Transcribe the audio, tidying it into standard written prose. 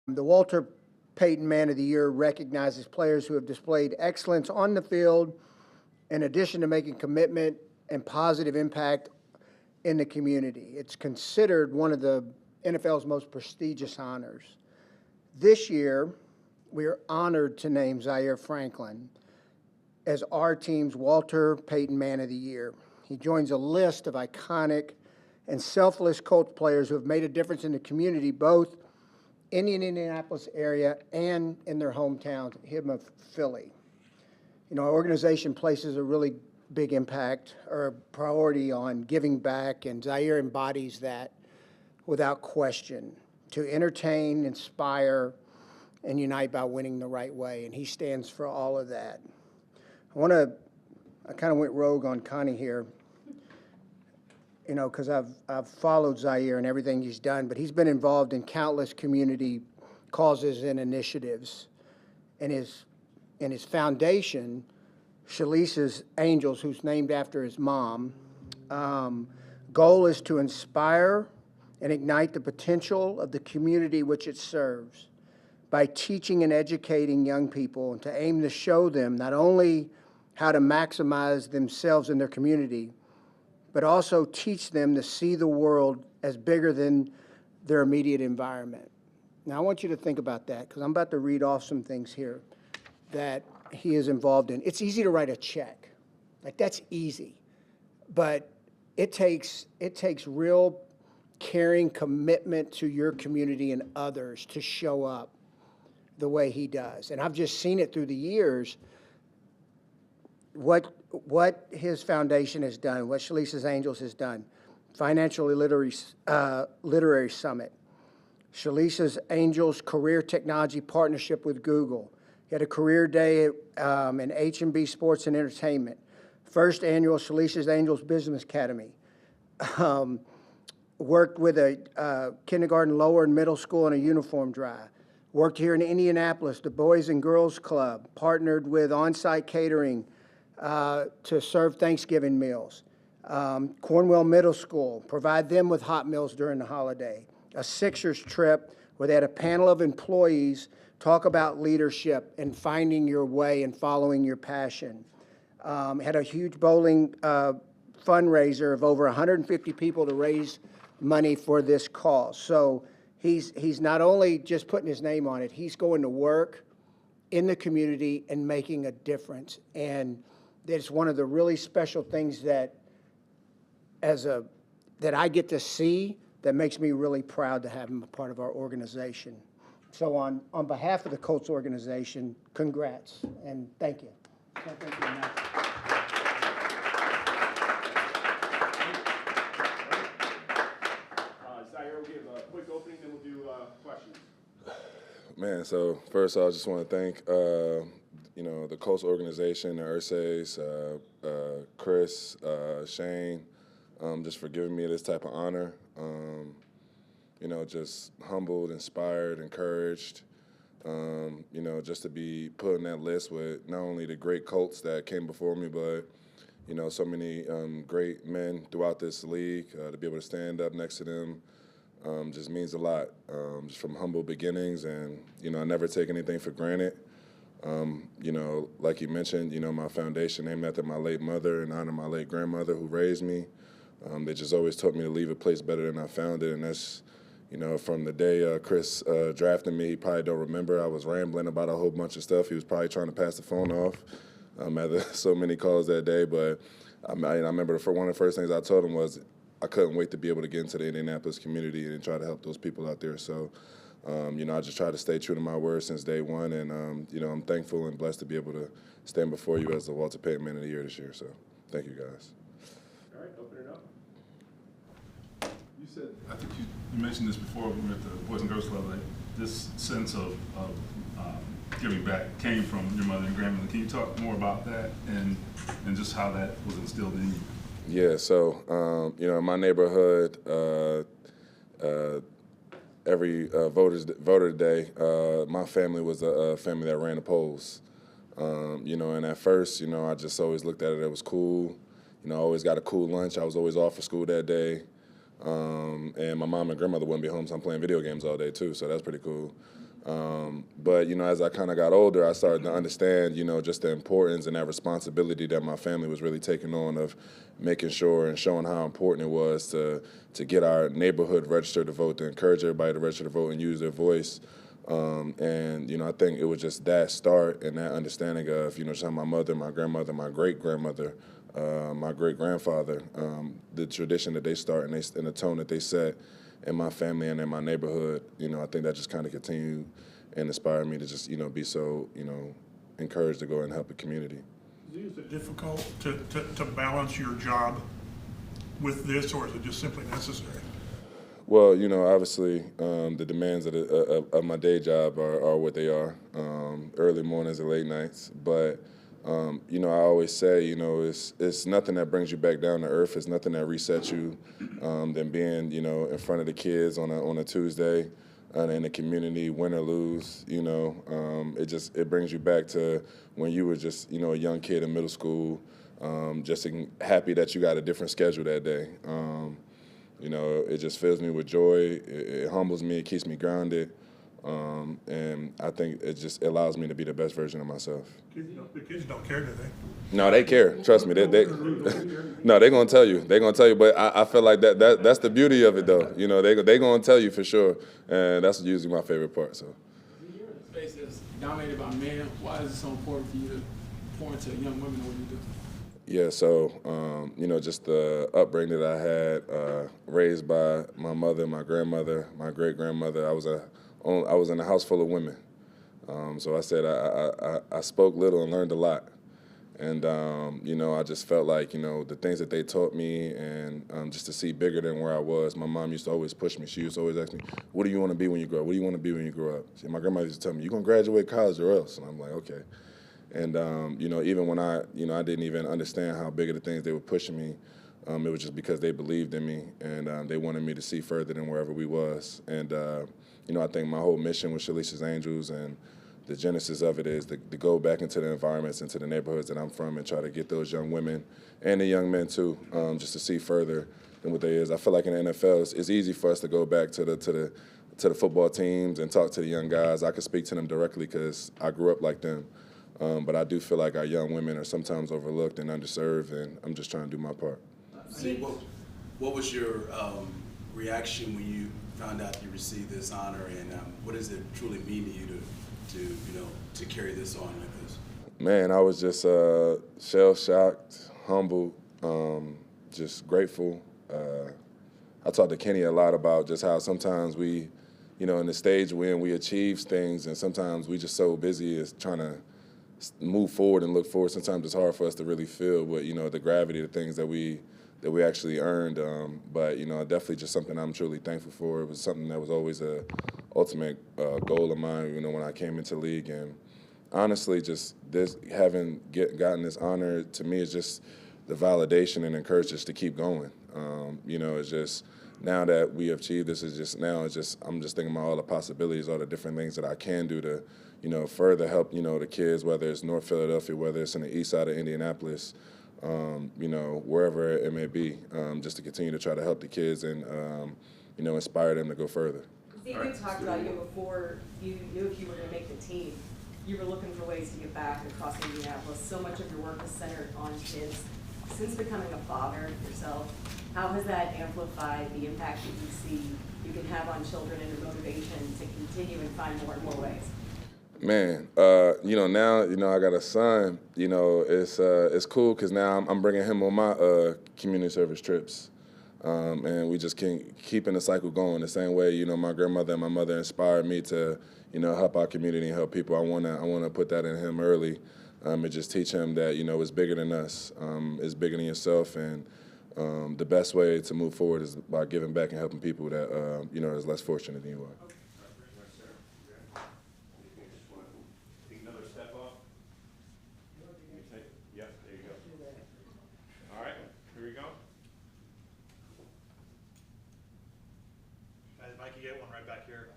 The Walter Payton Man of the Year recognizes players who have displayed excellence on the field in addition to making commitment and positive impact in the community. It's considered one of the NFL's most prestigious honors. This year, we are honored to name Zaire Franklin as our team's Walter Payton Man of the Year. He joins a list of iconic and selfless Colts players who have made a difference in the community, both in the Indianapolis area and in their hometowns, him of Philly. You know, our organization places a really big impact or priority on giving back, and Zaire embodies that without question, to entertain, inspire, and unite by winning the right way, and he stands for all of that. I kind of went rogue on Connie here, you know, because I've followed Zaire and everything he's done, but he's been involved in countless community causes and initiatives. And his foundation, Shalice's Angels, who's named after his mom, goal is to inspire and ignite the potential of the community which it serves by teaching and educating young people, and to aim to show them not only how to maximize themselves in their community, but also teach them to see the world as bigger than their immediate environment. Now, I want you to think about that, because I'm about to read off some things here that he is involved in. It's easy to write a check. Like, that's easy. But it takes real caring commitment to your community and others to show up the way he does. And I've just seen it through the years, what his foundation has done, what Shalice's Angels has done. Financial Literary Summit, Shalice's Angels Career Technology Partnership with Google. He had a career day in H&B Sports and Entertainment. First annual Shalice's Angels Business Academy. Worked with a kindergarten, lower, and middle school on a uniform drive. Worked here in Indianapolis, the Boys and Girls Club. Partnered with on-site catering to serve Thanksgiving meals. Cornwell Middle School, provide them with hot meals during the holiday. A Sixers trip where they had a panel of employees talk about leadership and finding your way and following your passion. Had a huge bowling fundraiser of over 150 people to raise money for this cause. So he's not only just putting his name on it, he's going to work in the community and making a difference. And it's one of the really special things that I get to see that makes me really proud to have him a part of our organization. So on behalf of the Colts organization, congrats and thank you. Can't thank you enough. Zaire, we'll give a quick opening, then we'll do questions. Man, so first I just want to thank the Colts organization, the Ursays, Chris, Shane, just for giving me this type of honor. Just humbled, inspired, encouraged, just to be put on that list with not only the great Colts that came before me, but, so many great men throughout this league. To be able to stand up next to them just means a lot, just from humble beginnings. And, I never take anything for granted. Like you mentioned, my foundation named after my late mother and honor my late grandmother who raised me. They just always taught me to leave a place better than I found it. And that's, from the day Chris drafted me, he probably don't remember. I was rambling about a whole bunch of stuff. He was probably trying to pass the phone off after so many calls that day. But I remember one of the first things I told him was I couldn't wait to be able to get into the Indianapolis community and try to help those people out there. So, I just try to stay true to my word since day one. And, I'm thankful and blessed to be able to stand before you as the Walter Payton Man of the Year this year. So thank you, guys. All right, open it up. You said, I think you mentioned this before when we were at the Boys and Girls Club, like this sense of giving back came from your mother and grandmother. Can you talk more about that and just how that was instilled in you? Yeah, so, in my neighborhood, every voter day, my family was a family that ran the polls. And at first, I just always looked at it was cool. I always got a cool lunch. I was always off for school that day. And my mom and grandmother wouldn't be home, so I'm playing video games all day too, so that's pretty cool. But, as I kind of got older, I started to understand, just the importance and that responsibility that my family was really taking on of making sure and showing how important it was to get our neighborhood registered to vote, to encourage everybody to register to vote and use their voice. I think it was just that start and that understanding of, just how my mother, my grandmother, my great-grandmother, my great-grandfather, the tradition that they start and the tone that they set in my family and in my neighborhood, I think that just kind of continued and inspired me to just, be so, encouraged to go and help the community. Is it difficult to balance your job with this, or is it just simply necessary? Well, obviously, the demands of my day job are what they are, early mornings and late nights. But, I always say, it's nothing that brings you back down to earth. It's nothing that resets you than being, in front of the kids on a Tuesday in the community, win or lose. It brings you back to when you were just, a young kid in middle school, just happy that you got a different schedule that day. It just fills me with joy. It humbles me. It keeps me grounded. And I think it just allows me to be the best version of myself. The kids don't care, do they? No, they care. Trust me. No, they're gonna tell you. They're gonna tell you. But I feel like that's the beauty of it, though. They're gonna tell you for sure, and that's usually my favorite part. So. You're in a space that's dominated by men. Why is it so important for you to pour into young women the way you do? Yeah, so, just the upbringing that I had, raised by my mother, my grandmother, my great-grandmother. I was in a house full of women. So I said I spoke little and learned a lot. And, I just felt like, the things that they taught me and just to see bigger than where I was. My mom used to always push me. She used to always ask me, what do you want to be when you grow up? What do you want to be when you grow up? See, my grandmother used to tell me, you're going to graduate college or else. And I'm like, okay. And, even when I didn't even understand how big of the things they were pushing me, it was just because they believed in me and they wanted me to see further than wherever we was. And, I think my whole mission with Shalisha's Angels and the genesis of it is to go back into the environments, into the neighborhoods that I'm from and try to get those young women and the young men too, just to see further than what they is. I feel like in the NFL, it's easy for us to go back to the football teams and talk to the young guys. I can speak to them directly because I grew up like them. But I do feel like our young women are sometimes overlooked and underserved, and I'm just trying to do my part. What was your reaction when you found out you received this honor, and what does it truly mean to you to carry this on like this? Man, I was just shell-shocked, humbled, just grateful. I talked to Kenny a lot about just how sometimes we, in the stage when we achieve things, and sometimes we just so busy as trying to move forward and look forward. Sometimes it's hard for us to really feel what, the gravity of the things that we actually earned. But, definitely just something I'm truly thankful for. It was something that was always a ultimate goal of mine, when I came into the league. And honestly, just this gotten this honor to me is just the validation and encouragement to keep going. It's just now that we have achieved this, I'm just thinking about all the possibilities, all the different things that I can do to, further help, the kids, whether it's North Philadelphia, whether it's in the east side of Indianapolis, wherever it may be, just to continue to try to help the kids and, inspire them to go further. Steve, we talked about you before you knew if you were going to make the team. You were looking for ways to give back across Indianapolis. So much of your work is centered on kids. Since becoming a father yourself, how has that amplified the impact that you see you can have on children and your motivation to continue and find more and more ways? Man, now, I got a son, it's cool because now I'm bringing him on my community service trips. And we just can keeping the cycle going the same way, my grandmother and my mother inspired me to, help our community and help people. I want to put that in him early and just teach him that, it's bigger than us. It's bigger than yourself. And the best way to move forward is by giving back and helping people that, is less fortunate than you are. Mikey, get one right back here.